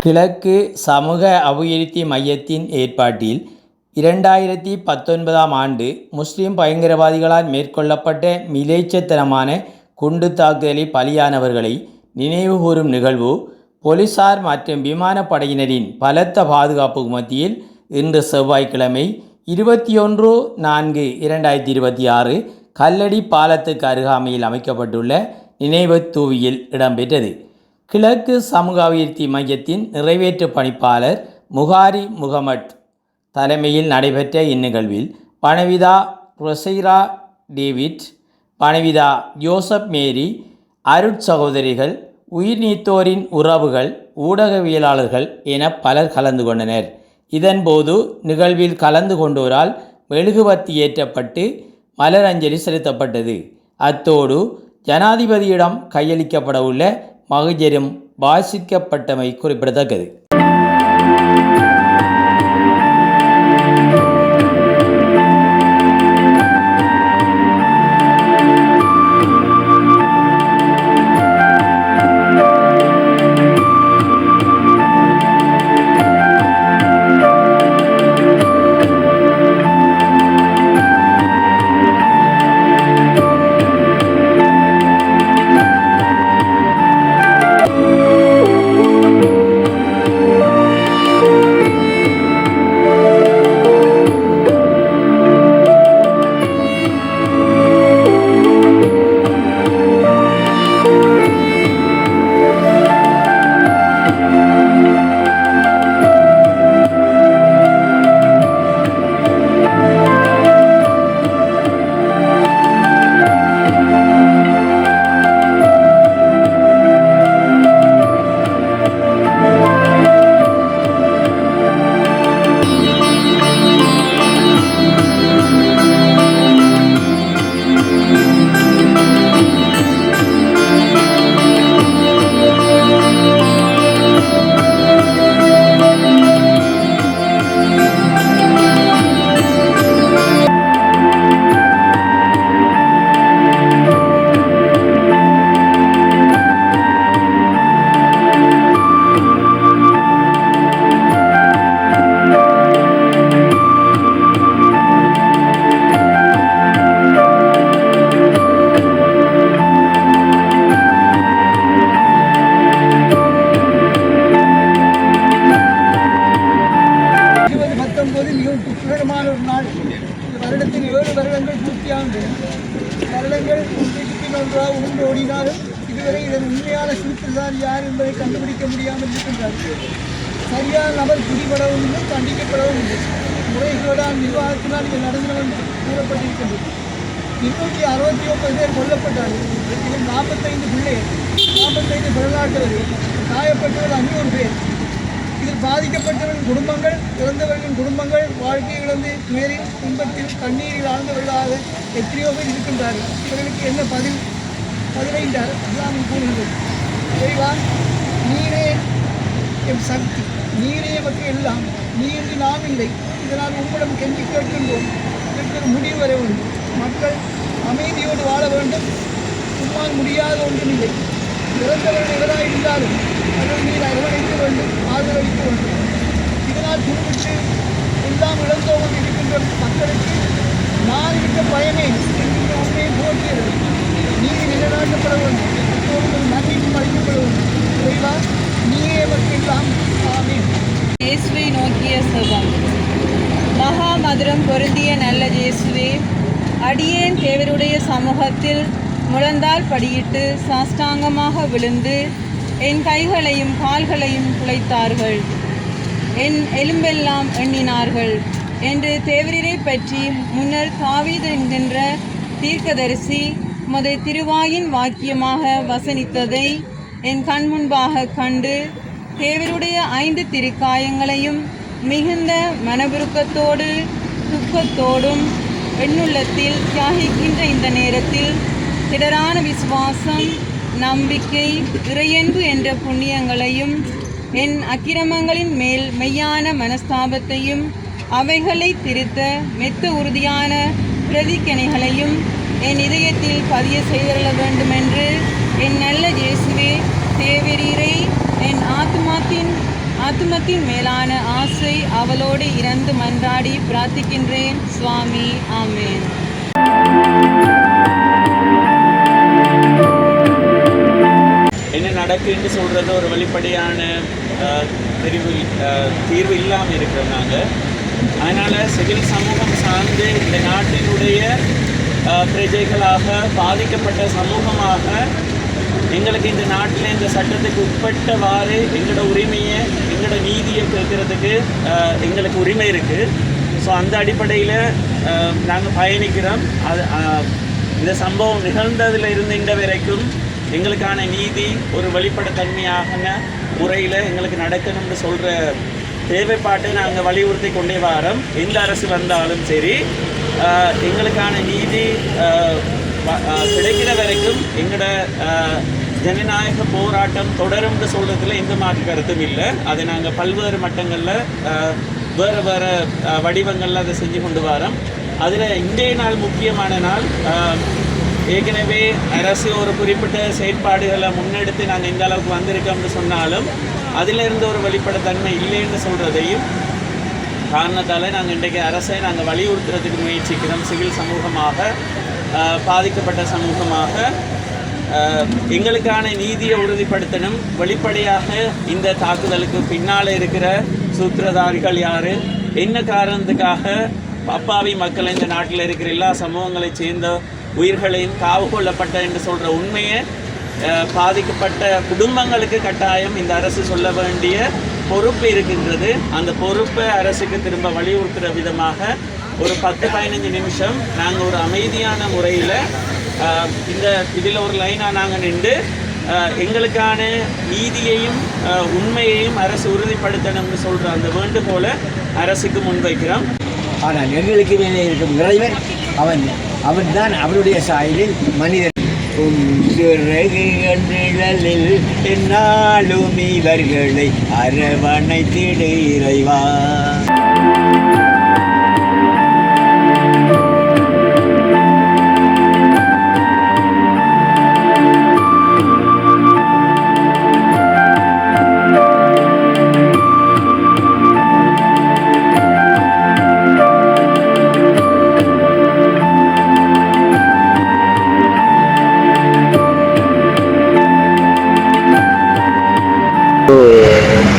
கிழக்கு சமூக அபிவிருத்தி மையத்தின் ஏற்பாட்டில் 2019ஆம் ஆண்டு முஸ்லிம் பயங்கரவாதிகளால் மேற்கொள்ளப்பட்ட மிலேச்சத்தனமான குண்டு தாக்குதலில் பலியானவர்களை நினைவுகூரும் நிகழ்வு போலீசார் மற்றும் விமானப்படையினரின் பலத்த பாதுகாப்புக்கு மத்தியில் இன்று செவ்வாய்க்கிழமை 21/4/2026 கல்லடி பாலத்துக்கு அருகாமையில் அமைக்கப்பட்டுள்ள நினைவு தூவியில் இடம்பெற்றது. கிழக்கு சமூக அபிவிருத்தி மையத்தின் நிறைவேற்று பணிப்பாளர் முகாரி முகமட் தலைமையில் நடைபெற்ற இந்நிகழ்வில் பணவிதா ரொசைரா டேவிட், பணவிதா ஜோசப் மேரி, அருட்சகோதரிகள், உயிர் நீத்தோரின் உறவுகள், ஊடகவியலாளர்கள் என பலர் கலந்து கொண்டனர். இதன்போது நிகழ்வில் கலந்து கொண்டோரால் மெழுகுவர்த்தி ஏற்றப்பட்டு மலரஞ்சலி செலுத்தப்பட்டது. அத்தோடு ஜனாதிபதியிடம் கையளிக்கப்பட உள்ள மகஜரும் வாசிக்கப்பட்டமை குறிப்பிடத்தக்கது. வருடத்தில் 7 வருடங்கள் பூர்த்தியானது. வருடங்கள் ஓடினாலும் இதுவரை இதன் உண்மையான சூத்திரதாரி யார் என்பதை கண்டுபிடிக்க முடியாமல் இருக்கின்றார்கள். சரியான நபர் பிடிபடவும் இல்லை, தண்டிக்கப்படவும் இல்லை. முறைகேடான நிர்வாகத்தினால் இது நடந்தது என்று கூறப்பட்டிருக்கின்றது. 269 பேர் கொல்லப்பட்டார்கள். இதில் 45 பிள்ளைகள், 45 வெளிநாட்டவர்கள், காயப்பட்டவர்கள் 500 பேர். இதில் பாதிக்கப்பட்டவர்களின் குடும்பங்கள், இறந்தவர்களின் குடும்பங்கள் வாழ்க்கை இழந்து நேரில் துன்பத்தில் கண்ணீரில் ஆழ்ந்தவர்களாக எத்தனையோ பேர் இருக்கின்றார்கள். இவர்களுக்கு என்ன பதிலை இஸ்லாம் கூறுகிறது. இறைவா, நீரே எம் சக்தி, நீரே எமக்கு எல்லாம், நீரின்றி நாம் இல்லை. இதனால் உங்களிடம் கெஞ்சி கேட்கின்றோம். இதற்கு முடிவு வர வேண்டும். மக்கள் அமைதியோடு வாழ வேண்டும். உம்மால் முடியாத ஒன்றுமில்லை. இறந்தவர்கள் எவராக இருந்தாலும் அவர்கள் நீர் அரவணைக்க வேண்டும், ஆதரவளிக்க வேண்டும். இதனால் துன்புற்று எல்லாம் இழந்தோடு இருக்கின்ற மக்களுக்கு நான் இருக்க பயமே என்கின்ற உண்மையை போற்றியது. நீதி நிலைநாட்டப்பட வேண்டும். எப்போதும் நன்மைக்கும் அளிக்கப்பட வேண்டும். இறைவா, நீயே எல்லாம். ஆமென். இயேசுவை நோக்கிய செபம். மகா மதுரம் பொருந்திய நல்ல இயேசுவே, அடியேன் தேவருடைய சமூகத்தில் முழந்தால் படியிட்டு சாஷ்டாங்கமாக விழுந்து என் கைகளையும் கால்களையும் குலைத்தார்கள், என் எலும்பெல்லாம் எண்ணினார்கள் என்று தேவரீரை பற்றி முன்னர் தாவீது என்கின்ற தீர்க்கதரிசி உமது திருவாயின் வாக்கியமாக வசனித்ததை என் கண் முன்பாக கண்டு தேவருடைய 5 திருக்காயங்களையும் மிகுந்த மனவுருக்கத்தோடு துக்கத்தோடும் எண்ணுள்ளத்தில் தியாகிக்கின்ற இந்த நேரத்தில் திடரான விசுவாசம், நம்பிக்கை, இறையன்பு என்ற புண்ணியங்களையும் என் அக்கிரமங்களின் மேல் மெய்யான மனஸ்தாபத்தையும் அவைகளை திருத்த மெத்த உறுதியான பிரதிக்கணைகளையும் என் இதயத்தில் பதிய செய்தருள வேண்டுமென்று என் நல்ல இயேசுவே தேவரீரை என் ஆத்மாத்தின் ஆத்துமத்தின் மேலான ஆசை அவளோடு இறந்து மன்றாடி பிரார்த்திக்கின்றேன் சுவாமி. ஆமேன். என்ன நடக்குன்னு சொல்கிறது ஒரு வெளிப்படையான தீர்வு இல்லாமல் இருக்கிறோம் நாங்கள். அதனால் சிவில் சமூகம் சார்ந்து இந்த நாட்டினுடைய பிரஜைகளாக பாதிக்கப்பட்ட சமூகமாக எங்களுக்கு இந்த நாட்டில் இந்த சட்டத்துக்கு உட்பட்டவாறு எங்களோட உரிமையை எங்களோட நீதியை கேட்கறதுக்கு எங்களுக்கு உரிமை இருக்குது. ஸோ அந்த அடிப்படையில் நாங்கள் பயணிக்கிறோம். அது இந்த சம்பவம் நிகழ்ந்ததில் இருந்து இந்த வரைக்கும் எங்களுக்கான நீதி ஒரு வெளிப்படைத்தன்மையான முறையில் எங்களுக்கு நடக்கணும்னு சொல்கிற தேவைப்பாட்டை நாங்கள் வலியுறுத்தி கொண்டே வரோம். எந்த அரசு வந்தாலும் சரி எங்களுக்கான நீதி கிடைக்கிற வரைக்கும் எங்களோட ஜனநாயக போராட்டம் தொடரும்னு சொல்கிறதுல எந்த மாற்று கருத்தும் இல்லை. அதை நாங்கள் பல்வேறு மட்டங்களில் வேறு வேறு வடிவங்களில் அதை செஞ்சு கொண்டு வரோம். அதில் இன்றைய நாள் முக்கியமான நாள். ஏற்கனவே அரசு ஒரு குறிப்பிட்ட செயற்பாடுகளை முன்னெடுத்து நாங்கள் இந்த அளவுக்கு வந்திருக்கோம்னு சொன்னாலும் அதிலிருந்து ஒரு வெளிப்படைத்தன்மை இல்லைன்னு சொல்கிறதையும் காரணத்தால் நாங்கள் இன்றைக்கு அரசை நாங்கள் வலியுறுத்துறதுக்கு முயற்சிக்கிறோம். சிவில் சமூகமாக பாதிக்கப்பட்ட சமூகமாக எங்களுக்கான நீதியை உறுதிப்படுத்தணும். வெளிப்படையாக இந்த தாக்குதலுக்கு பின்னால் இருக்கிற சூத்திரதாரிகள் யார், என்ன காரணத்துக்காக அப்பாவி மக்கள் இந்த நாட்டில் இருக்கிற எல்லா சமூகங்களை சேர்ந்த உயிர்களையும் காவு கொள்ளப்பட்ட என்று சொல்கிற உண்மையை பாதிக்கப்பட்ட குடும்பங்களுக்கு கட்டாயம் இந்த அரசு சொல்ல வேண்டிய பொறுப்பு இருக்கின்றது. அந்த பொறுப்பை அரசுக்கு திரும்ப வலியுறுத்துகிற விதமாக ஒரு 10-15 நிமிஷம் நாங்கள் ஒரு அமைதியான முறையில் இதில் ஒரு லைனாக நாங்கள் நின்று எங்களுக்கான நீதியையும் உண்மையையும் அரசு உறுதிப்படுத்தணும்னு சொல்கிற அந்த வேண்டுகோளை அரசுக்கு முன்வைக்கிறோம். ஆனால் எங்களுக்கு மேலே இருக்கும் இறைவன் அவன் தான் அவருடைய சாயலில் மனிதன். நிழலில் என்னாலும் இவர்களை அரவணைத்திடு இறைவா.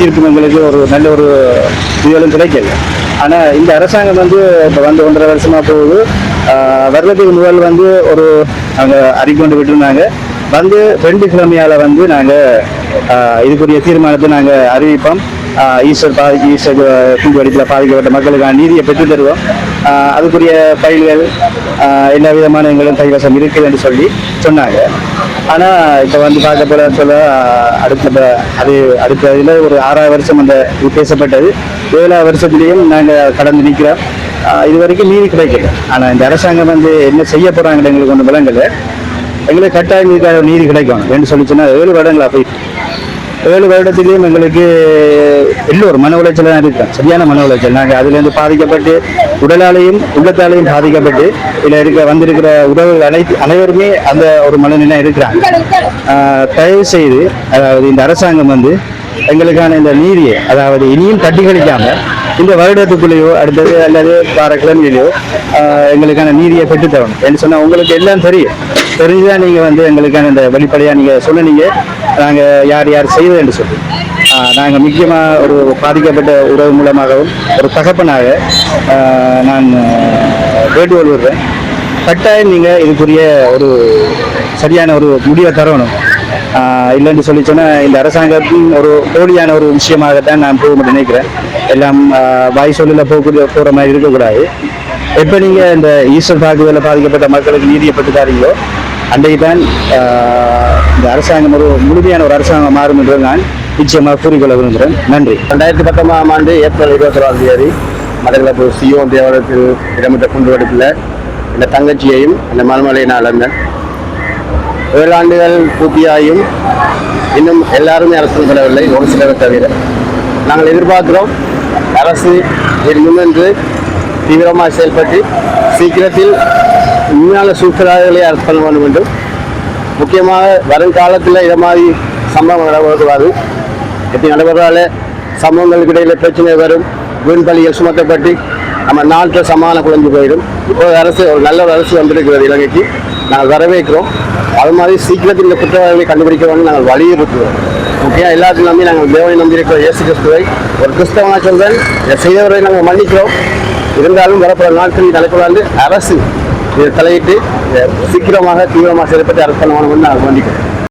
தீர்ப்பு எங்களுக்கு ஒரு நல்ல ஒரு இதுகளும் கிடைக்கல. ஆனால் இந்த அரசாங்கம் இப்போ 1.5 வருஷமாக போகுது. வருடத்துக்கு முதல் ஒரு அவங்க அறிக்கொண்டு விட்டுருந்தாங்க. 2 கிழமையால் நாங்கள் இதுக்குரிய தீர்மானத்தை நாங்கள் அறிவிப்போம். ஈஸ்டர் குண்டுவெடிப்பில் பாதிக்கப்பட்ட மக்களுக்கான நீதியை பெற்றுத் தருவோம். அதுக்குரிய ஃபைல்கள் எல்லா விதமான எங்களும் கைவசம் இருக்குது என்று சொல்லி சொன்னாங்க. ஆனால் இப்போ பார்க்க சொல்ல அடுத்த இதில் ஒரு 6ஆவது வருஷம் அந்த இது பேசப்பட்டது. 7ஆவது வருஷத்துலேயும் நாங்கள் கடந்து நிற்கிறோம். இது வரைக்கும் நீதி கிடைக்கல. ஆனால் இந்த அரசாங்கம் என்ன செய்ய போகிறாங்கன்னு எங்களுக்கு ஒன்று விளங்கலை. எங்களுக்கு கட்டாயம் இதுக்காக நீதி கிடைக்கணும் என்று சொல்லி சொன்னால் 7 வருடங்களாக போயிட்டு 7 வருடத்திலையும் எங்களுக்கு எல்லோரும் மன உளைச்சல் தான் இருக்கிறோம். சரியான மன உளைச்சல். நாங்கள் அதுலேருந்து பாதிக்கப்பட்டு உடலாலையும் உள்ளத்தாலையும் பாதிக்கப்பட்டு இதில் வந்திருக்கிற உறவுகள் அனைவருமே அந்த ஒரு மனநிலை இருக்கிறாங்க. தயவு செய்து அதாவது இந்த அரசாங்கம் எங்களுக்கான இந்த நீதியை அதாவது இனியும் தட்டி கழிக்காம இந்த வருடத்துக்குள்ளேயோ அடுத்தது அல்லது வார கிழமையிலையோ எங்களுக்கான நீதியை பெற்றுத்தரணும் என்று சொன்னால் உங்களுக்கு எல்லாம் தெரிஞ்சுதான் நீங்கள் எங்களுக்கான இந்த வெளிப்படையாக நீங்கள் சொன்னீங்க. நாங்கள் யார் செய்வது என்று சொல்லி நாங்கள் முக்கியமாக ஒரு பாதிக்கப்பட்ட உறவு மூலமாகவும் ஒரு தகப்பனாக நான் வேண்டுகோள் விடுறேன். கட்டாயம் நீங்கள் இதுக்குரிய ஒரு சரியான ஒரு முடிவை தரணும். இல்லைன்னு சொல்லி சொன்னால் இந்த அரசாங்கத்தின் ஒரு போலியான ஒரு விஷயமாகத்தான் நான் போக நினைக்கிறேன். எல்லாம் வாய் சொல்லில் போகிற மாதிரி இருக்கக்கூடாது. எப்போ நீங்கள் இந்த ஈஸ்டர் தாக்குதலில் பாதிக்கப்பட்ட மக்களுக்கு நீதியை பெற்று தாரீங்களோ அன்றைக்கு தான் இந்த அரசாங்கம் ஒரு முழுமையான ஒரு அரசாங்கம் மாறும் என்று நான் நிச்சயமாக கூறிக்கொள்ள விரும்புகிறேன். நன்றி. 2019ஆம் ஆண்டு ஏப்ரல் 21ஆம் தேதி மட்டக்களப்பு சியோன் தேவாலயத்தில் இடம்பெற்ற குண்டுவெடிப்பில் இந்த தங்கச்சியையும் இந்த மல்மலையின இழந்தேன். 7 ஆண்டுகள் பூர்த்தியாயும் இன்னும் எல்லாருமே அரசு பெறவில்லை, ஒரு சிலர் தவிர. நாங்கள் எதிர்பார்க்கிறோம் அரசு முன்னின்று தீவிரமாக செயல்பட்டு சீக்கிரத்தில் உண்மையான சூத்திரதாரிகளை அரசு பண்ண வேண்டும் என்றும், முக்கியமாக வருங்காலத்தில் இதை மாதிரி சம்பவம் நடைபெறக்கூடாது. எப்படி நடைபெறால சமூகங்களுக்கு இடையில பிரச்சனை வரும், வீண் பலிகள் சுமத்தப்பட்டு நம்ம நாட்டில் சமாதானம் குறைஞ்சு போயிடும். இப்போ அரசு ஒரு நல்ல ஒரு அரசு வந்திருக்கிறது இலங்கைக்கு, நாங்கள் வரவேற்கிறோம். அது மாதிரி சீக்கிரத்தில் இந்த குற்றவாளிகளை கண்டுபிடிக்க வேண்டும் நாங்கள் வலியுறுத்துவோம். முக்கியம் எல்லாத்தையும் நம்பி நாங்கள் தேவனை நம்பியிருக்கிற இயேசு கிறிஸ்துவை ஒரு கிறிஸ்தவனாக சொல்றேன், இதை செய்தவரை நாங்கள் மன்னிக்கிறோம். இருந்தாலும் வரப்போகிற நாட்களில் தலைப்படாண்டு அரசு இதை தலையிட்டு சீக்கிரமாக தீவிரமாக செயல்பட்டு அரசு பண்ணணும் நாங்கள் மன்னிக்கிறோம்.